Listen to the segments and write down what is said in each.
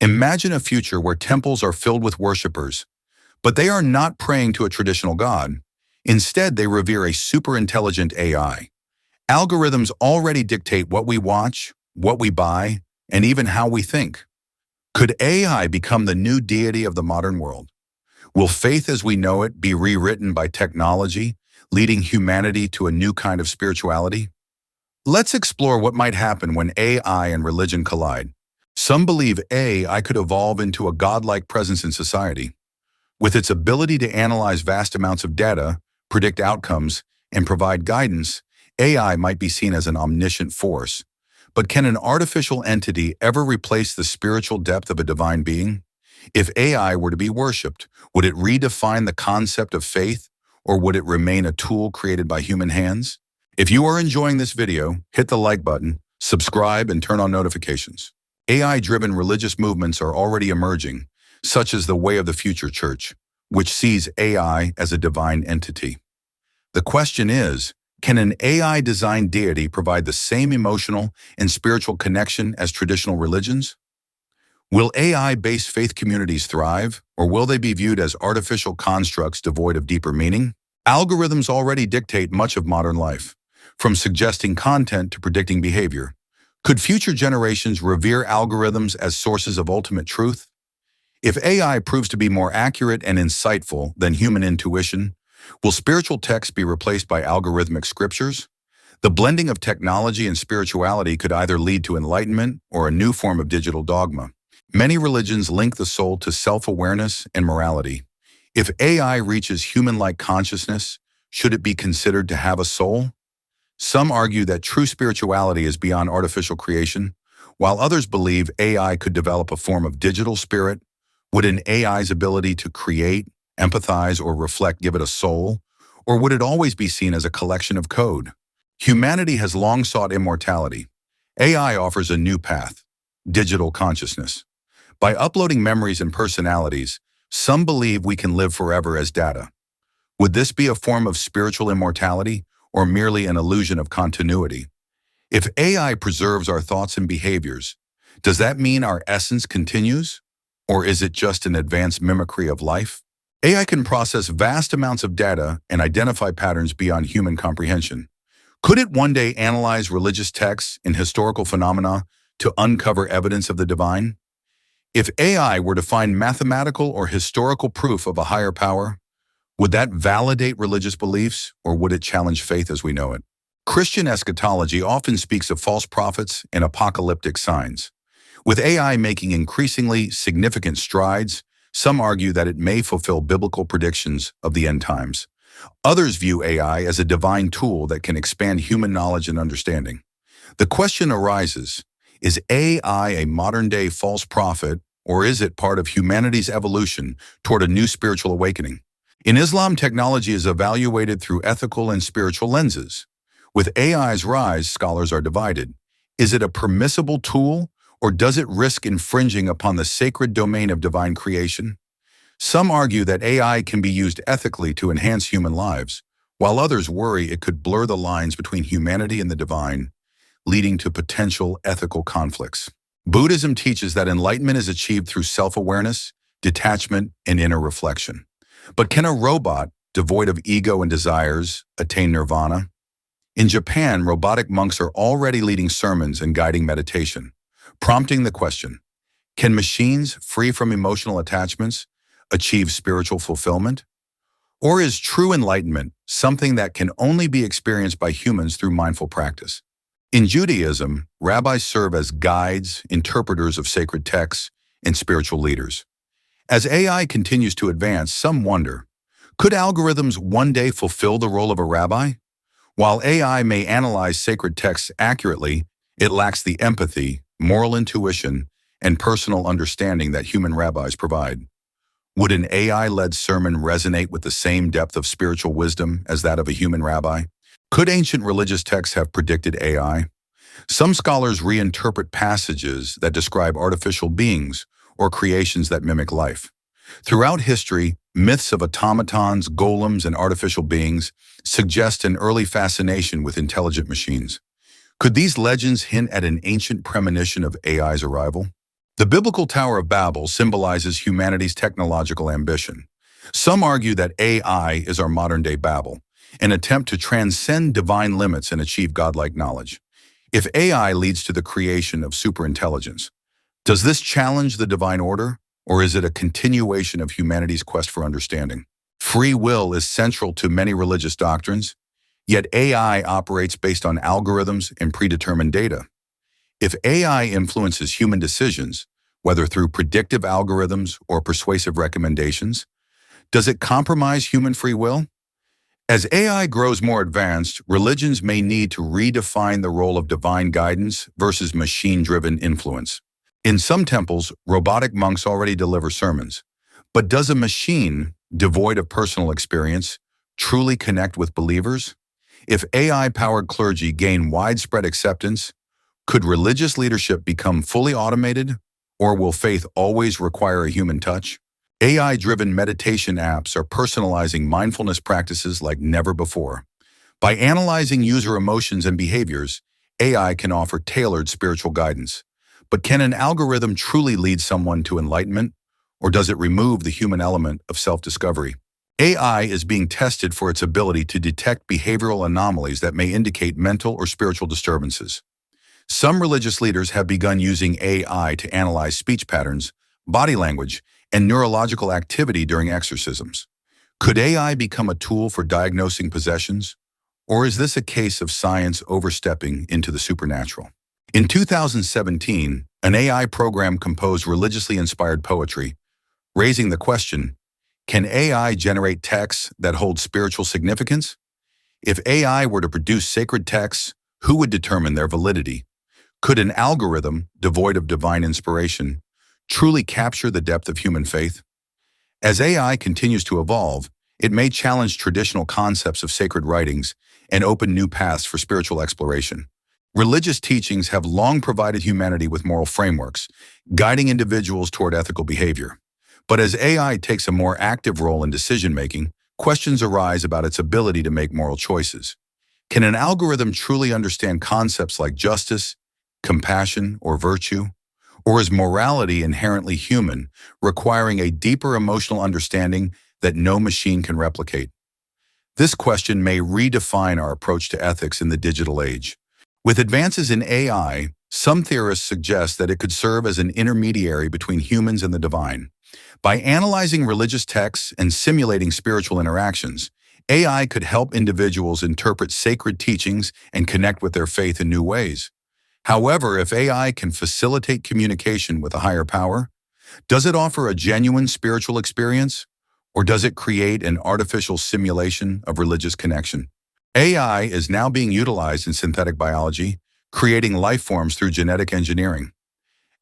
Imagine a future where temples are filled with worshippers, but they are not praying to a traditional god. Instead, they revere a super-intelligent AI. Algorithms already dictate what we watch, what we buy, and even how we think. Could AI become the new deity of the modern world? Will faith as we know it be rewritten by technology, leading humanity to a new kind of spirituality? Let's explore what might happen when AI and religion collide. Some believe AI could evolve into a godlike presence in society. With its ability to analyze vast amounts of data, predict outcomes, and provide guidance, AI might be seen as an omniscient force. But can an artificial entity ever replace the spiritual depth of a divine being? If AI were to be worshipped, would it redefine the concept of faith, or would it remain a tool created by human hands? If you are enjoying this video, hit the like button, subscribe, and turn on notifications. AI-driven religious movements are already emerging, such as the Way of the Future Church, which sees AI as a divine entity. The question is, can an AI-designed deity provide the same emotional and spiritual connection as traditional religions? Will AI-based faith communities thrive, or will they be viewed as artificial constructs devoid of deeper meaning? Algorithms already dictate much of modern life, from suggesting content to predicting behavior. Could future generations revere algorithms as sources of ultimate truth? If AI proves to be more accurate and insightful than human intuition, will spiritual texts be replaced by algorithmic scriptures? The blending of technology and spirituality could either lead to enlightenment or a new form of digital dogma. Many religions link the soul to self-awareness and morality. If AI reaches human-like consciousness, should it be considered to have a soul? Some argue that true spirituality is beyond artificial creation, while others believe AI could develop a form of digital spirit. Would an AI's ability to create, empathize, or reflect give it a soul, or would it always be seen as a collection of code? Humanity has long sought immortality. AI offers a new path: digital consciousness. By uploading memories and personalities, some believe we can live forever as data. Would this be a form of spiritual immortality, or merely an illusion of continuity? If AI preserves our thoughts and behaviors, does that mean our essence continues? Or is it just an advanced mimicry of life? AI can process vast amounts of data and identify patterns beyond human comprehension. Could it one day analyze religious texts and historical phenomena to uncover evidence of the divine? If AI were to find mathematical or historical proof of a higher power, would that validate religious beliefs, or would it challenge faith as we know it? Christian eschatology often speaks of false prophets and apocalyptic signs. With AI making increasingly significant strides, some argue that it may fulfill biblical predictions of the end times. Others view AI as a divine tool that can expand human knowledge and understanding. The question arises, is AI a modern-day false prophet, or is it part of humanity's evolution toward a new spiritual awakening? In Islam, technology is evaluated through ethical and spiritual lenses. With AI's rise, scholars are divided. Is it a permissible tool, or does it risk infringing upon the sacred domain of divine creation? Some argue that AI can be used ethically to enhance human lives, while others worry it could blur the lines between humanity and the divine, leading to potential ethical conflicts. Buddhism teaches that enlightenment is achieved through self-awareness, detachment, and inner reflection. But can a robot, devoid of ego and desires, attain nirvana? In Japan, robotic monks are already leading sermons and guiding meditation, prompting the question, can machines free from emotional attachments achieve spiritual fulfillment? Or is true enlightenment something that can only be experienced by humans through mindful practice? In Judaism, rabbis serve as guides, interpreters of sacred texts, and spiritual leaders. As AI continues to advance, some wonder, could algorithms one day fulfill the role of a rabbi? While AI may analyze sacred texts accurately, it lacks the empathy, moral intuition, and personal understanding that human rabbis provide. Would an AI-led sermon resonate with the same depth of spiritual wisdom as that of a human rabbi? Could ancient religious texts have predicted AI? Some scholars reinterpret passages that describe artificial beings or creations that mimic life. Throughout history, myths of automatons, golems, and artificial beings suggest an early fascination with intelligent machines. Could these legends hint at an ancient premonition of AI's arrival? The biblical Tower of Babel symbolizes humanity's technological ambition. Some argue that AI is our modern-day Babel, an attempt to transcend divine limits and achieve godlike knowledge. If AI leads to the creation of superintelligence, does this challenge the divine order, or is it a continuation of humanity's quest for understanding? Free will is central to many religious doctrines, yet AI operates based on algorithms and predetermined data. If AI influences human decisions, whether through predictive algorithms or persuasive recommendations, does it compromise human free will? As AI grows more advanced, religions may need to redefine the role of divine guidance versus machine-driven influence. In some temples, robotic monks already deliver sermons. But does a machine, devoid of personal experience, truly connect with believers? If AI-powered clergy gain widespread acceptance, could religious leadership become fully automated, or will faith always require a human touch? AI-driven meditation apps are personalizing mindfulness practices like never before. By analyzing user emotions and behaviors, AI can offer tailored spiritual guidance. But can an algorithm truly lead someone to enlightenment, or does it remove the human element of self-discovery? AI is being tested for its ability to detect behavioral anomalies that may indicate mental or spiritual disturbances. Some religious leaders have begun using AI to analyze speech patterns, body language, and neurological activity during exorcisms. Could AI become a tool for diagnosing possessions, or is this a case of science overstepping into the supernatural? In 2017, an AI program composed religiously inspired poetry, raising the question, can AI generate texts that hold spiritual significance? If AI were to produce sacred texts, who would determine their validity? Could an algorithm, devoid of divine inspiration, truly capture the depth of human faith? As AI continues to evolve, it may challenge traditional concepts of sacred writings and open new paths for spiritual exploration. Religious teachings have long provided humanity with moral frameworks, guiding individuals toward ethical behavior. But as AI takes a more active role in decision-making, questions arise about its ability to make moral choices. Can an algorithm truly understand concepts like justice, compassion, or virtue? Or is morality inherently human, requiring a deeper emotional understanding that no machine can replicate? This question may redefine our approach to ethics in the digital age. With advances in AI, some theorists suggest that it could serve as an intermediary between humans and the divine. By analyzing religious texts and simulating spiritual interactions, AI could help individuals interpret sacred teachings and connect with their faith in new ways. However, if AI can facilitate communication with a higher power, does it offer a genuine spiritual experience, or does it create an artificial simulation of religious connection? AI is now being utilized in synthetic biology, creating life forms through genetic engineering.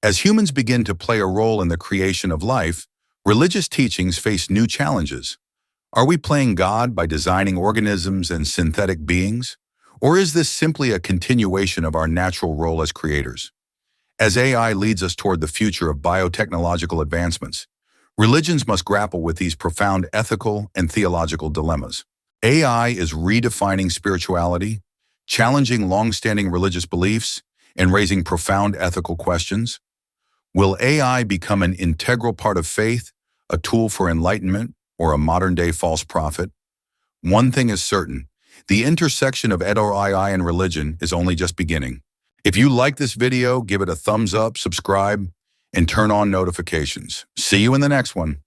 As humans begin to play a role in the creation of life, religious teachings face new challenges. Are we playing God by designing organisms and synthetic beings? Or is this simply a continuation of our natural role as creators? As AI leads us toward the future of biotechnological advancements, religions must grapple with these profound ethical and theological dilemmas. AI is redefining spirituality, challenging long-standing religious beliefs, and raising profound ethical questions. Will AI become an integral part of faith, a tool for enlightenment, or a modern-day false prophet? One thing is certain, the intersection of AI and religion is only just beginning. If you like this video, give it a thumbs up, subscribe, and turn on notifications. See you in the next one.